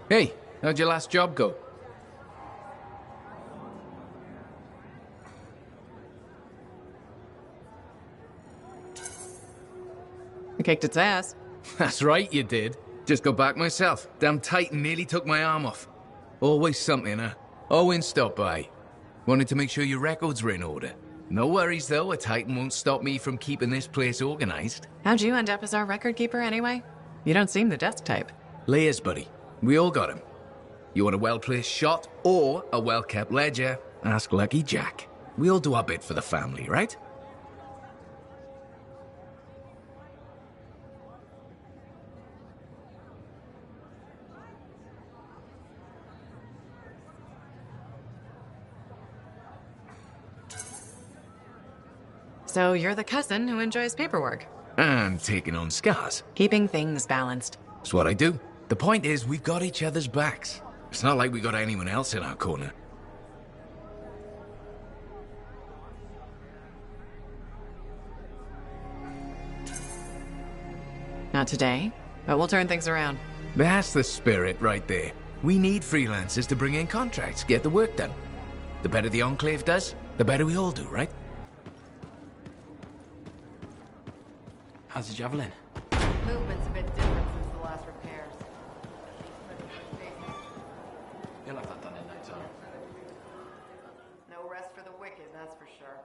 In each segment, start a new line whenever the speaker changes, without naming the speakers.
Hey, how'd your last job go?
I kicked its ass.
That's right, you did. Just got back myself. Damn Titan nearly took my arm off. Always something, huh? Owen stopped by. Wanted to make sure your records were in order. No worries, though. A Titan won't stop me from keeping this place organized.
How'd you end up as our record keeper anyway? You don't seem the desk type.
Layers, buddy. We all got him. You want a well-placed shot or a well-kept ledger? Ask Lucky Jack. We all do our bit for the family, right?
So you're the cousin who enjoys paperwork.
And taking on scars.
Keeping things balanced.
That's what I do. The point is, we've got each other's backs. It's not like we got anyone else in our corner.
Not today, but we'll turn things around.
That's the spirit right there. We need freelancers to bring in contracts, get the work done. The better the Enclave does, the better we all do, right?
How's the javelin?
Movement's a bit different since the last repairs.
You'll have that done in no time.
No rest for the wicked, that's for sure.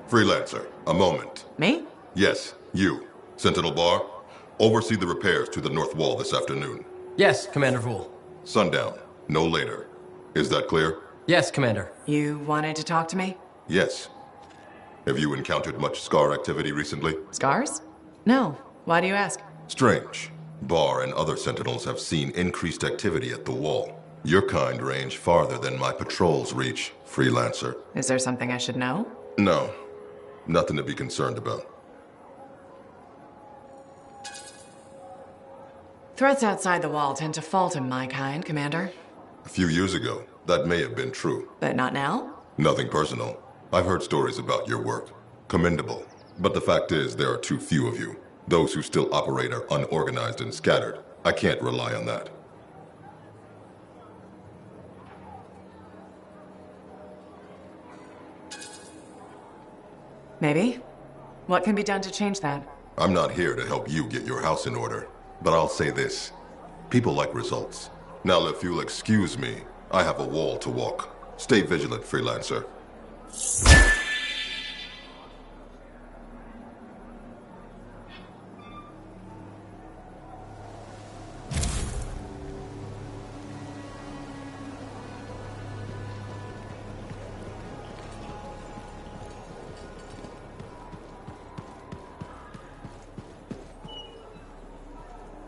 Freelancer, a moment.
Me?
Yes, you. Sentinel Bar, oversee the repairs to the north wall this afternoon.
Yes, Commander Vool.
Sundown, no later. Is that clear?
Yes, Commander.
You wanted to talk to me?
Yes. Have you encountered much Scar activity recently?
Scars? No. Why do you ask?
Strange. Bar and other Sentinels have seen increased activity at the wall. Your kind range farther than my patrols reach, Freelancer.
Is there something I should know?
No. Nothing to be concerned about.
Threats outside the wall tend to fall to my kind, Commander.
A few years ago, that may have been true.
But not now?
Nothing personal. I've heard stories about your work. Commendable. But the fact is, there are too few of you. Those who still operate are unorganized and scattered. I can't rely on that.
Maybe. What can be done to change that?
I'm not here to help you get your house in order. But I'll say this. People like results. Now, if you'll excuse me, I have a wall to walk. Stay vigilant, Freelancer.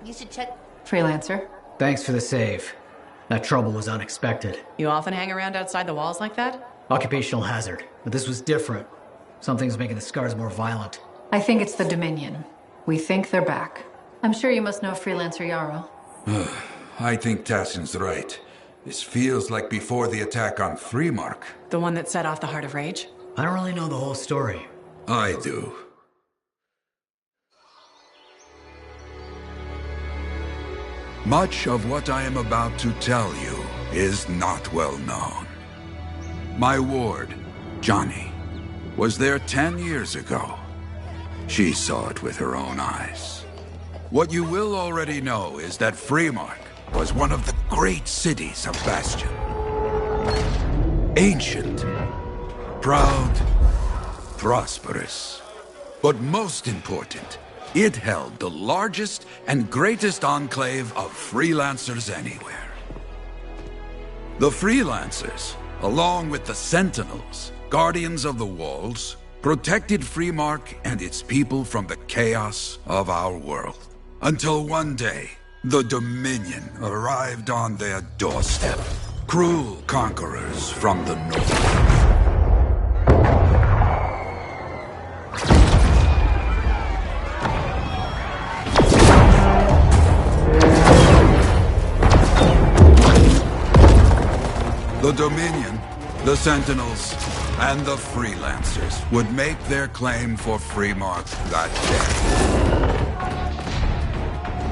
You should check.
Freelancer.
Thanks for the save. That trouble was unexpected.
You often hang around outside the walls like that?
Occupational hazard, but this was different. Something's making the scars more violent.
I think it's the Dominion. We think they're back. I'm sure you must know Freelancer Yarrow.
I think Tassin's right. This feels like before the attack on Freemark.
The one that set off the Heart of Rage?
I don't really know the whole story.
I do. Much of what I am about to tell you is not well known. My ward, Johnny, was there 10 years ago. She saw it with her own eyes. What you will already know is that Freemark was one of the great cities of Bastion. Ancient, proud, prosperous. But most important, it held the largest and greatest enclave of freelancers anywhere. The freelancers, along with the Sentinels, guardians of the walls, protected Freemark and its people from the chaos of our world. Until one day, the Dominion arrived on their doorstep. Cruel conquerors from the north. The Dominion, the Sentinels, and the Freelancers would make their claim for Freemark that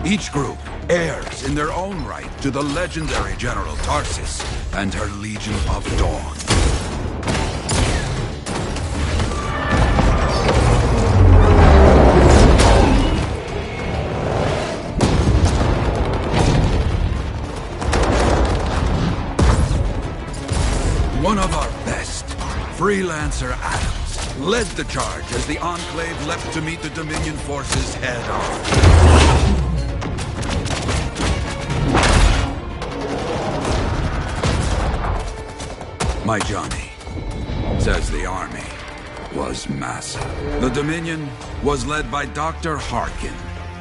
day. Each group heirs in their own right to the legendary General Tarsis and her Legion of Dawn. One of our best, Freelancer Adams, led the charge as the Enclave leapt to meet the Dominion forces head-on. My Johnny, says the army, was massive. The Dominion was led by Dr. Harkin,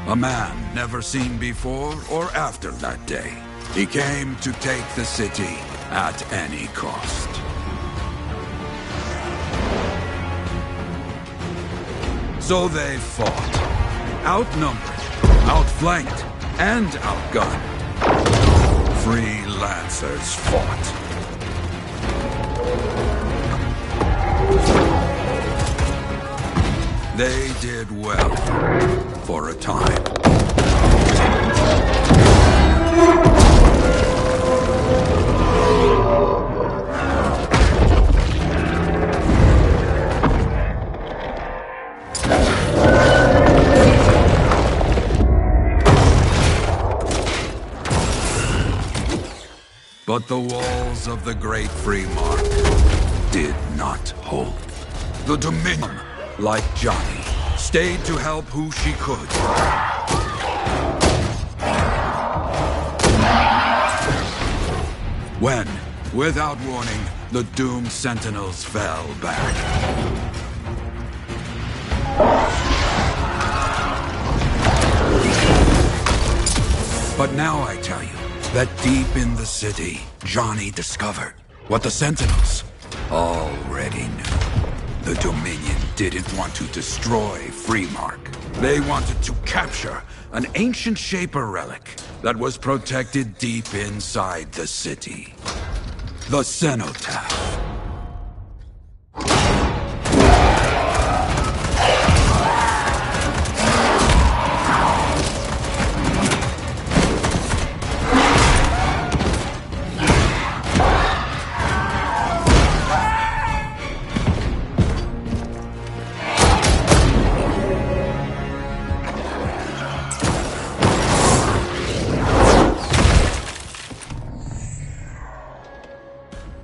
a man never seen before or after that day. He came to take the city at any cost. So they fought, outnumbered, outflanked, and outgunned. Freelancers fought. They did well, for a time. But the walls of the Great Free Mark did not hold. The Dominion, like Johnny, stayed to help who she could. When, without warning, the doomed Sentinels fell back. But now I tell you that deep in the city, Johnny discovered what the Sentinels already knew. The Dominion didn't want to destroy Freemark. They wanted to capture an ancient Shaper relic that was protected deep inside the city. The Cenotaph.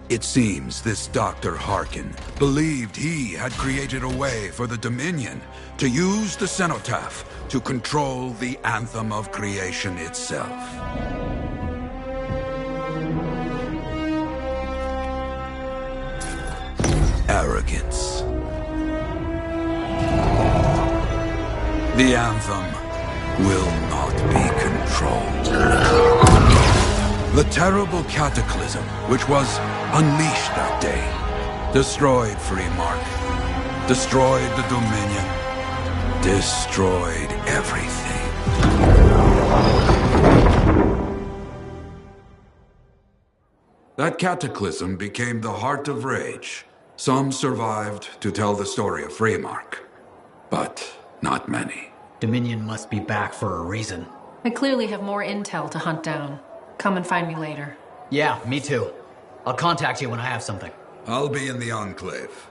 It seems this Dr. Harkin believed he had created a way for the Dominion to use the Cenotaph to control the Anthem of Creation itself. Arrogance. The Anthem will not be controlled. The terrible cataclysm, which was unleashed that day, destroyed Freemark, destroyed the Dominion, destroyed everything. That cataclysm became the heart of rage. Some survived to tell the story of Freemark, but not many.
Dominion must be back for a reason.
I clearly have more intel to hunt down. Come and find me later.
Yeah, me too. I'll contact you when I have something.
I'll be in the Enclave.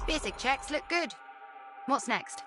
Basic checks look good. What's next?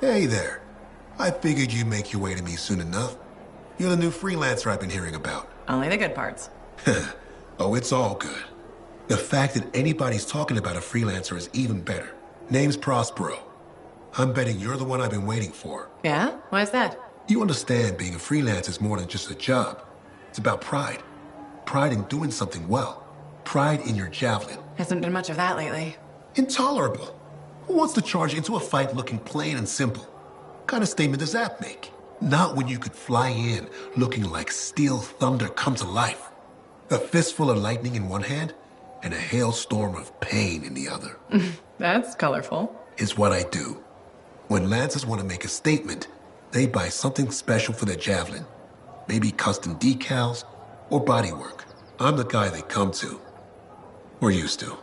Hey there. I figured you'd make your way to me soon enough. You're the new freelancer I've been hearing about.
Only the good parts.
Oh, it's all good. The fact that anybody's talking about a freelancer is even better. Name's Prospero. I'm betting you're the one I've been waiting for.
Yeah? Why is that?
You understand being a freelancer is more than just a job. It's about pride. Pride in doing something well. Pride in your javelin.
Hasn't been much of that lately.
Intolerable. Who wants to charge into a fight looking plain and simple? What kind of statement does that make? Not when you could fly in looking like steel thunder come to life. A fistful of lightning in one hand and a hailstorm of pain in the other.
That's colorful.
Is what I do. When Lancers want to make a statement, they buy something special for their javelin. Maybe custom decals or bodywork. I'm the guy they come to. Or used to.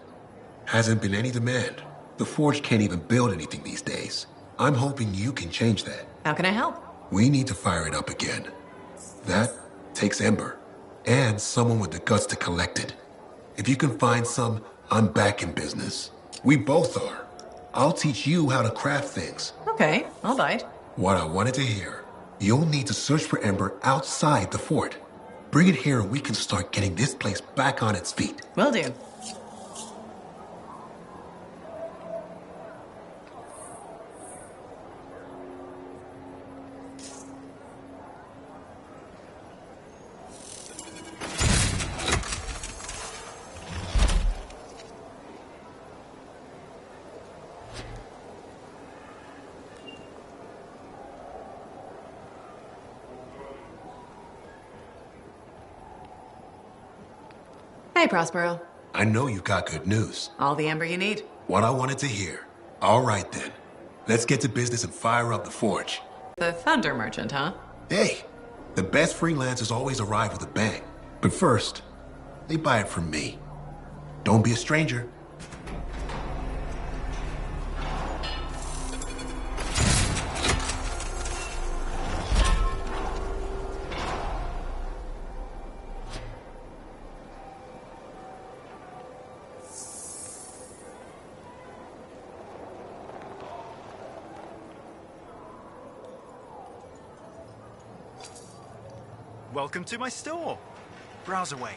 Hasn't been any demand. The Forge can't even build anything these days. I'm hoping you can change that.
How can I help?
We need to fire it up again. That takes Ember. And someone with the guts to collect it. If you can find some, I'm back in business. We both are. I'll teach you how to craft things.
Okay, I'll bite.
What I wanted to hear. You'll need to search for Ember outside the fort. Bring it here and we can start getting this place back on its feet.
Will do. Hey, Prospero.
I know you got good news.
All the amber you need.
What I wanted to hear. All right then. Let's get to business and fire up the Forge.
The Thunder Merchant, huh?
Hey, the best freelancers always arrive with a bang. But first, they buy it from me. Don't be a stranger.
Welcome to my store. Browse away.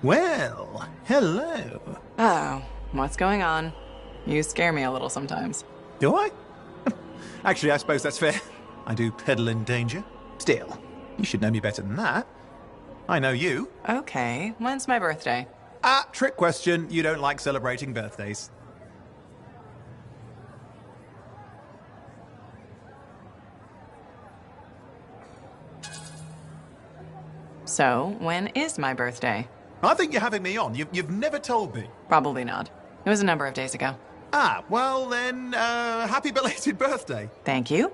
Well, hello.
Oh, what's going on? You scare me a little sometimes.
Do I? Actually, I suppose that's fair. I do peddle in danger. Still, you should know me better than that. I know you.
Okay, when's my birthday?
Trick question. You don't like celebrating birthdays.
So, when is my birthday?
I think you're having me on. You've never told me.
Probably not. It was a number of days ago.
Well then, happy belated birthday.
Thank you.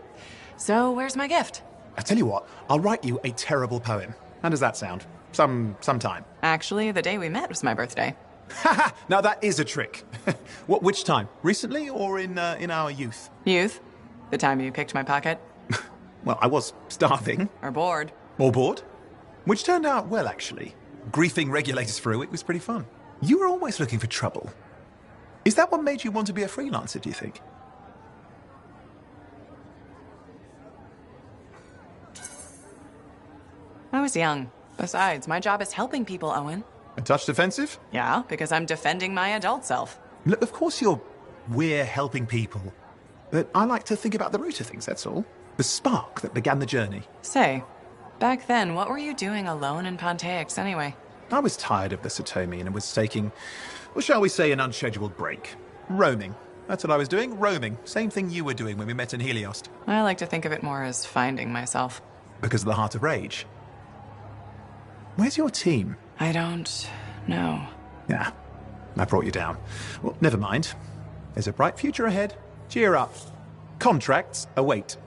So, where's my gift?
I tell you what, I'll write you a terrible poem. How does that sound? Sometime.
Actually, the day we met was my birthday.
Haha! Now that is a trick. Which time? Recently or in our youth?
Youth? The time you picked my pocket?
Well, I was starving.
Or bored.
Or bored. Which turned out well, actually. Griefing regulators for a week was pretty fun. You were always looking for trouble. Is that what made you want to be a freelancer, do you think?
I was young. Besides, my job is helping people, Owen.
A touch defensive?
Yeah, because I'm defending my adult self.
Look, of course we're helping people. But I like to think about the root of things, that's all. The spark that began the journey.
Say, back then, what were you doing alone in Pontiacs anyway?
I was tired of the Satomi and was taking, well, shall we say, an unscheduled break. Roaming. That's what I was doing, roaming. Same thing you were doing when we met in Heliost.
I like to think of it more as finding myself.
Because of the Heart of Rage. Where's your team?
I don't know.
Yeah, I brought you down. Well, never mind. There's a bright future ahead. Cheer up. Contracts await.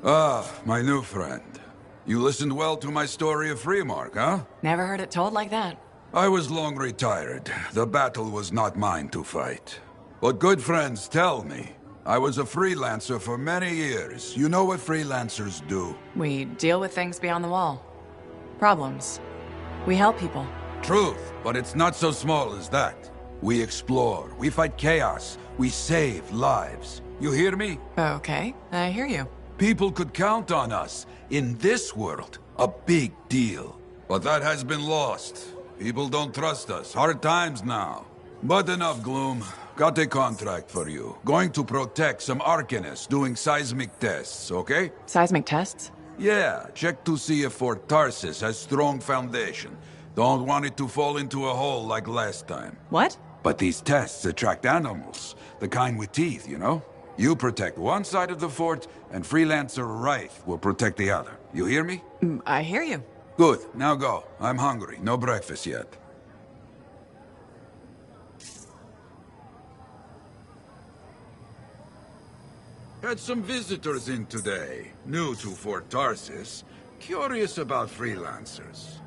Ah, my new friend. You listened well to my story of Freemark, huh?
Never heard it told like that.
I was long retired. The battle was not mine to fight. But good friends tell me, I was a freelancer for many years. You know what freelancers do?
We deal with things beyond the wall. Problems. We help people.
Truth, but it's not so small as that. We explore, we fight chaos, we save lives. You hear me?
Okay, I hear you.
People could count on us. In this world, a big deal. But that has been lost. People don't trust us. Hard times now. But enough gloom. Got a contract for you. Going to protect some Arcanists doing seismic tests, okay?
Seismic tests?
Yeah, check to see if Fort Tarsis has strong foundation. Don't want it to fall into a hole like last time.
What?
But these tests attract animals. The kind with teeth, you know? You protect one side of the fort, and Freelancer Wraith will protect the other. You hear me?
I hear you.
Good, now go. I'm hungry. No breakfast yet. Had some visitors in today. New to Fort Tarsis. Curious about freelancers.